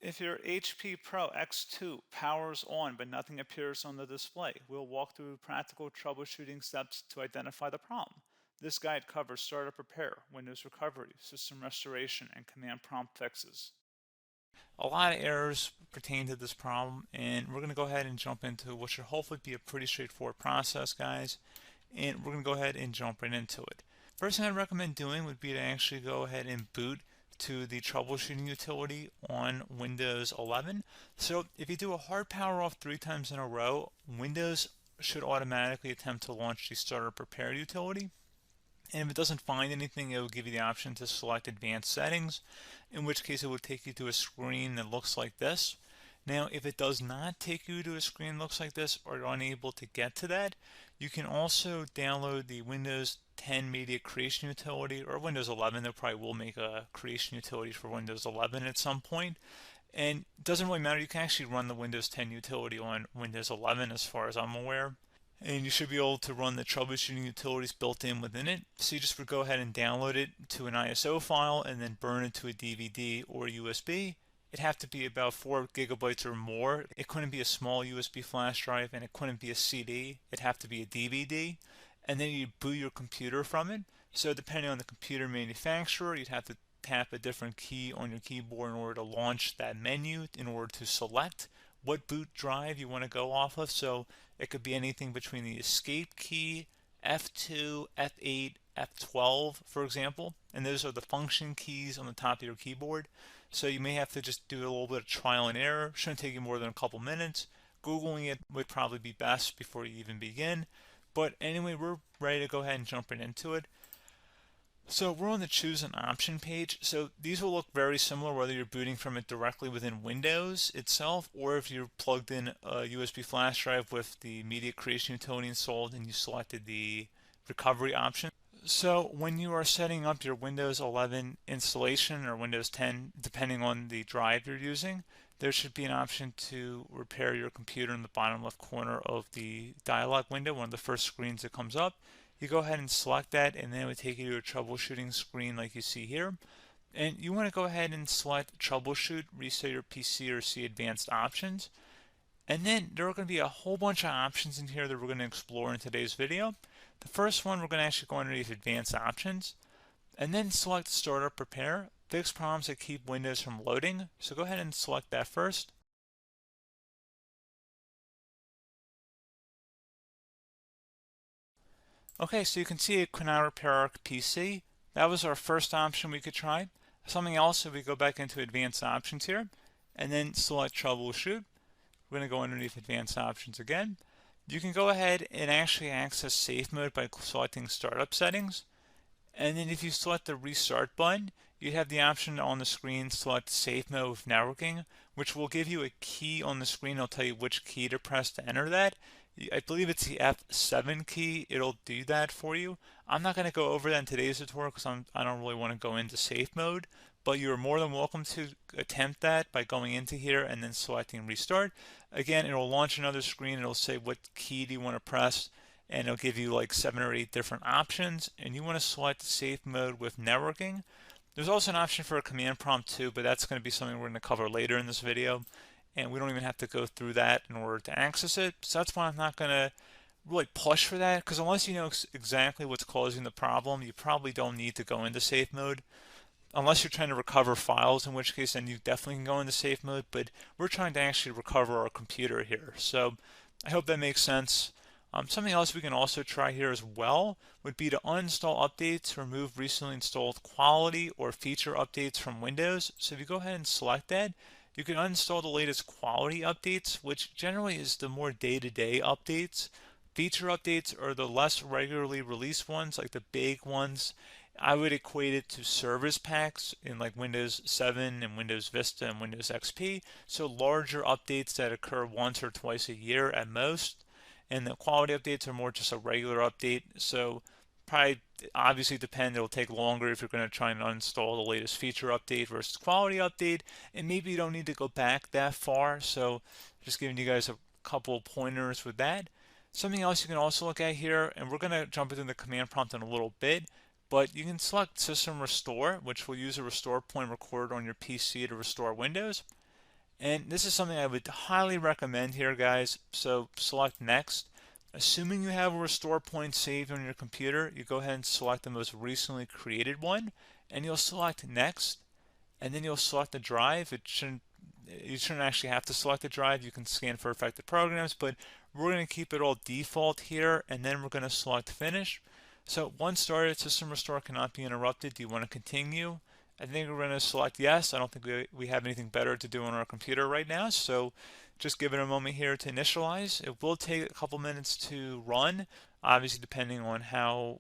If your HP Pro X2 powers on but nothing appears on the display, we'll walk through practical troubleshooting steps to identify the problem. This guide covers startup repair, Windows recovery, system restoration, and command prompt fixes. A lot of errors pertain to this problem, and we're going to go ahead and jump into what should hopefully be a pretty straightforward process, guys. And we're going to go ahead and jump right into it. First thing I'd recommend doing would be to actually go ahead and boot to the troubleshooting utility on Windows 11. So if you do a hard power off 3 times in a row, Windows should automatically attempt to launch the startup repair utility. And if it doesn't find anything, it will give you the option to select advanced settings, in which case it will take you to a screen that looks like this. Now, if it does not take you to a screen that looks like this, or you're unable to get to that, you can also download the Windows 10 Media Creation Utility, or Windows 11. They probably will make a creation utility for Windows 11 at some point. And it doesn't really matter, you can actually run the Windows 10 utility on Windows 11 as far as I'm aware. And you should be able to run the troubleshooting utilities built in within it. So you just would go ahead and download it to an ISO file and then burn it to a DVD or USB. It'd have to be about 4 gigabytes or more. It couldn't be a small USB flash drive, and it couldn't be a CD. It'd have to be a DVD. And then you boot your computer from it. So depending on the computer manufacturer, you'd have to tap a different key on your keyboard in order to launch that menu, in order to select what boot drive you want to go off of. So it could be anything between the escape key, F2, F8, F12, for example, and those are the function keys on the top of your keyboard. So you may have to just do a little bit of trial and error. Shouldn't take you more than a couple minutes. Googling it would probably be best before you even begin. But anyway, we're ready to go ahead and jump right into it. So we're on the choose an option page. So these will look very similar whether you're booting from it directly within Windows itself, or if you're plugged in a USB flash drive with the media creation utility installed and you selected the recovery option. So when you are setting up your Windows 11 installation or Windows 10, depending on the drive you're using, there should be an option to repair your computer in the bottom left corner of the dialog window, one of the first screens that comes up. You go ahead and select that, and then it would take you to a troubleshooting screen like you see here. And you want to go ahead and select troubleshoot, reset your PC, or see advanced options. And then there are going to be a whole bunch of options in here that we're going to explore in today's video. The first one, we're going to actually go underneath advanced options and then select startup repair, fix problems that keep Windows from loading. So go ahead and select that first. Okay, so you can see it could not repair our PC. That was our first option we could try. Something else, if we go back into advanced options here and then select troubleshoot, we're going to go underneath advanced options again. You can go ahead and actually access safe mode by selecting startup settings. And then if you select the restart button, you have the option on the screen select safe mode with networking, which will give you a key on the screen. It'll tell you which key to press to enter that. I believe it's the F7 key. It'll do that for you. I'm not going to go over that in today's tutorial because I don't really want to go into safe mode, but you're more than welcome to attempt that by going into here and then selecting restart. Again, it'll launch another screen. It'll say what key do you want to press, and it'll give you like 7 or 8 different options, and you want to select safe mode with networking. There's also an option for a command prompt too, but that's going to be something we're going to cover later in this video, and we don't even have to go through that in order to access it. So that's why I'm not going to really push for that, because unless you know exactly what's causing the problem, you probably don't need to go into safe mode. Unless you're trying to recover files, in which case then you definitely can go into safe mode, but we're trying to actually recover our computer here. So I hope that makes sense. Something else we can also try here as well would be to uninstall updates, remove recently installed quality or feature updates from Windows. So if you go ahead and select that, you can uninstall the latest quality updates, which generally is the more day-to-day updates. Feature updates are the less regularly released ones, like the big ones. I would equate it to service packs in like Windows 7 and Windows Vista and Windows XP. So larger updates that occur once or twice a year at most. And the quality updates are more just a regular update. So probably obviously depend, it'll take longer if you're going to try and uninstall the latest feature update versus quality update. And maybe you don't need to go back that far. So just giving you guys a couple pointers with that. Something else you can also look at here, and we're going to jump into the command prompt in a little bit, but you can select System Restore, which will use a restore point recorded on your PC to restore Windows. And this is something I would highly recommend here, guys. So select next. Assuming you have a restore point saved on your computer, you go ahead and select the most recently created one, and you'll select next, and then you'll select the drive. You shouldn't actually have to select the drive. You can scan for affected programs, but we're going to keep it all default here, and then we're going to select finish. So once started, system restore cannot be interrupted. Do you want to continue? I think we're going to select yes. I don't think we have anything better to do on our computer right now, so just give it a moment here to initialize. It will take a couple minutes to run, obviously depending on how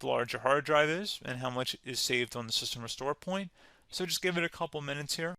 large your hard drive is and how much is saved on the system restore point. So just give it a couple minutes here.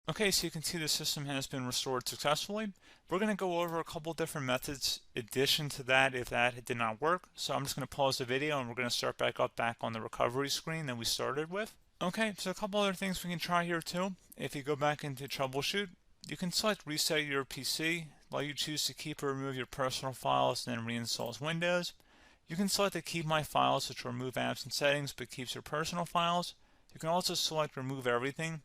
Okay, so you can see the system has been restored successfully. We're going to go over a couple different methods in addition to that if that did not work. So I'm just going to pause the video and we're going to start back on the recovery screen that we started with. Okay, so a couple other things we can try here too. If you go back into troubleshoot, you can select reset your PC while you choose to keep or remove your personal files and then reinstalls Windows. You can select to keep my files, which will remove apps and settings but keeps your personal files. You can also select remove everything,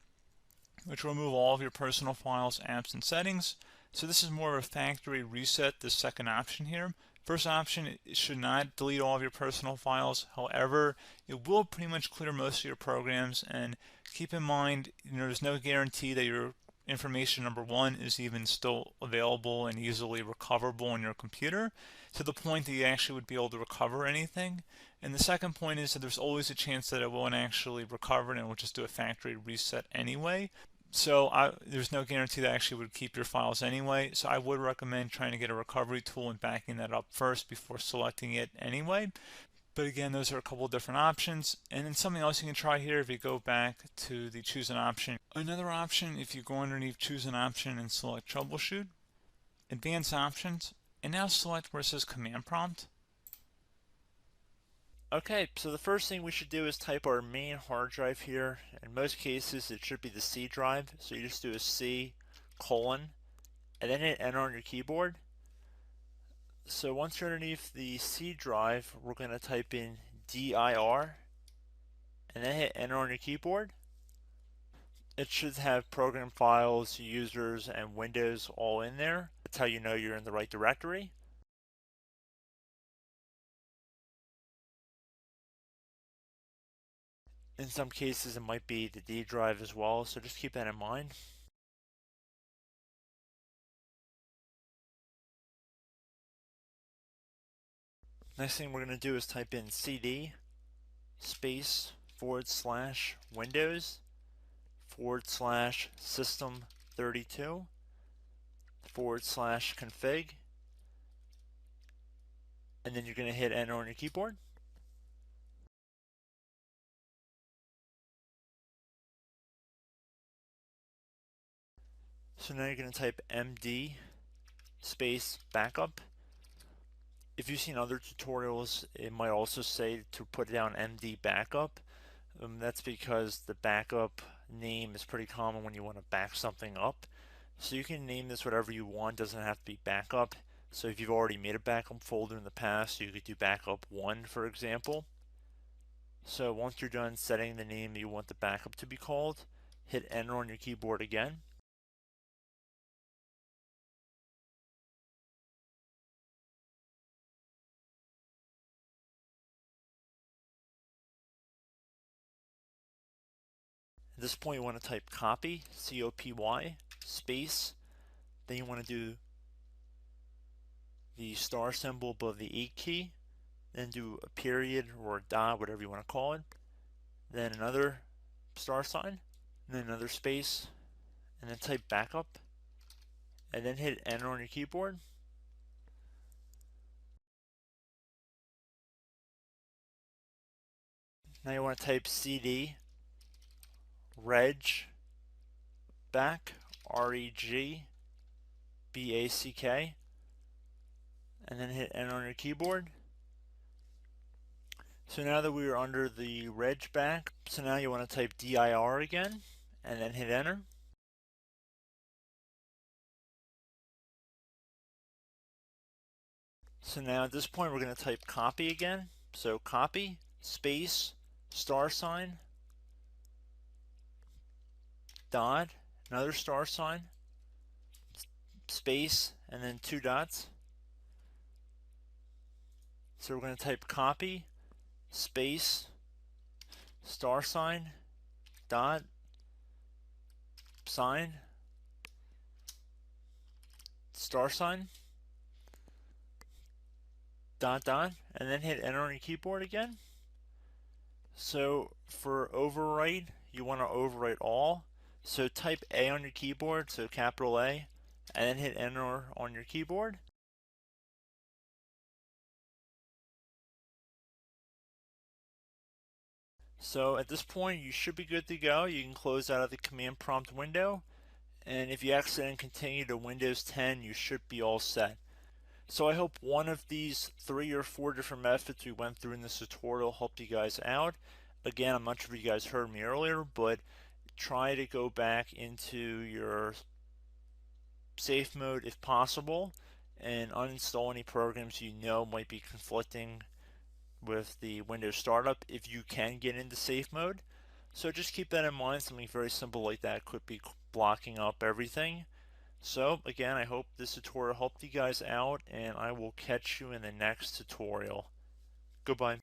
which will remove all of your personal files, apps, and settings. So this is more of a factory reset, the second option here. First option, it should not delete all of your personal files. However, it will pretty much clear most of your programs, and keep in mind, there's no guarantee that your information, number one, is even still available and easily recoverable on your computer to the point that you actually would be able to recover anything. And the second point is that there's always a chance that it won't actually recover and it will just do a factory reset anyway. So there's no guarantee that actually would keep your files anyway. So I would recommend trying to get a recovery tool and backing that up first before selecting it anyway. But again, those are a couple of different options. And then something else you can try here if you go back to the choose an option. Another option, if you go underneath choose an option and select troubleshoot, advanced options, and now select where it says command prompt. Okay, so the first thing we should do is type our main hard drive here. In most cases, it should be the C drive. So you just do a C colon and then hit enter on your keyboard. So once you're underneath the C drive, we're going to type in dir and then hit enter on your keyboard. It should have program files, users, and Windows all in there. That's how you know you're in the right directory. In some cases, it might be the D drive as well, so just keep that in mind. Next thing we're going to do is type in cd space / Windows / system 32 / config, and then you're going to hit enter on your keyboard. So now you're going to type md space backup. If you've seen other tutorials, it might also say to put down md backup. That's because the backup name is pretty common when you want to back something up. So you can name this whatever you want, doesn't have to be backup. So if you've already made a backup folder in the past, you could do backup 1, for example. So once you're done setting the name you want the backup to be called, hit enter on your keyboard again. At this point you want to type copy, C-O-P-Y, space, then you want to do the star symbol above the 8 key, then do a period or a dot, whatever you want to call it, then another star sign, and then another space, and then type backup, and then hit enter on your keyboard. Now you want to type cd reg back, R-E-G-B-A-C-K, and then hit enter on your keyboard. So now that we are under the reg back, so now you want to type dir again, and then hit enter. So now at this point we're going to type copy again. So copy, space, $sign, dot, another $sign, space, and then 2 dots. So we're going to type copy, space, $sign, dot, sign, $sign, dot, dot, and then hit enter on your keyboard again. So for overwrite, you want to overwrite all. So type A on your keyboard, so capital A, and then hit enter on your keyboard. So at this point you should be good to go. You can close out of the command prompt window, and if you accidentally continue to Windows 10 you should be all set. So I hope one of these 3 or 4 different methods we went through in this tutorial helped you guys out. Again, I'm not sure if you guys heard me earlier, but try to go back into your safe mode if possible and uninstall any programs you know might be conflicting with the Windows startup if you can get into safe mode. So just keep that in mind. Something very simple like that could be blocking up everything. So again, I hope this tutorial helped you guys out, and I will catch you in the next tutorial. Goodbye.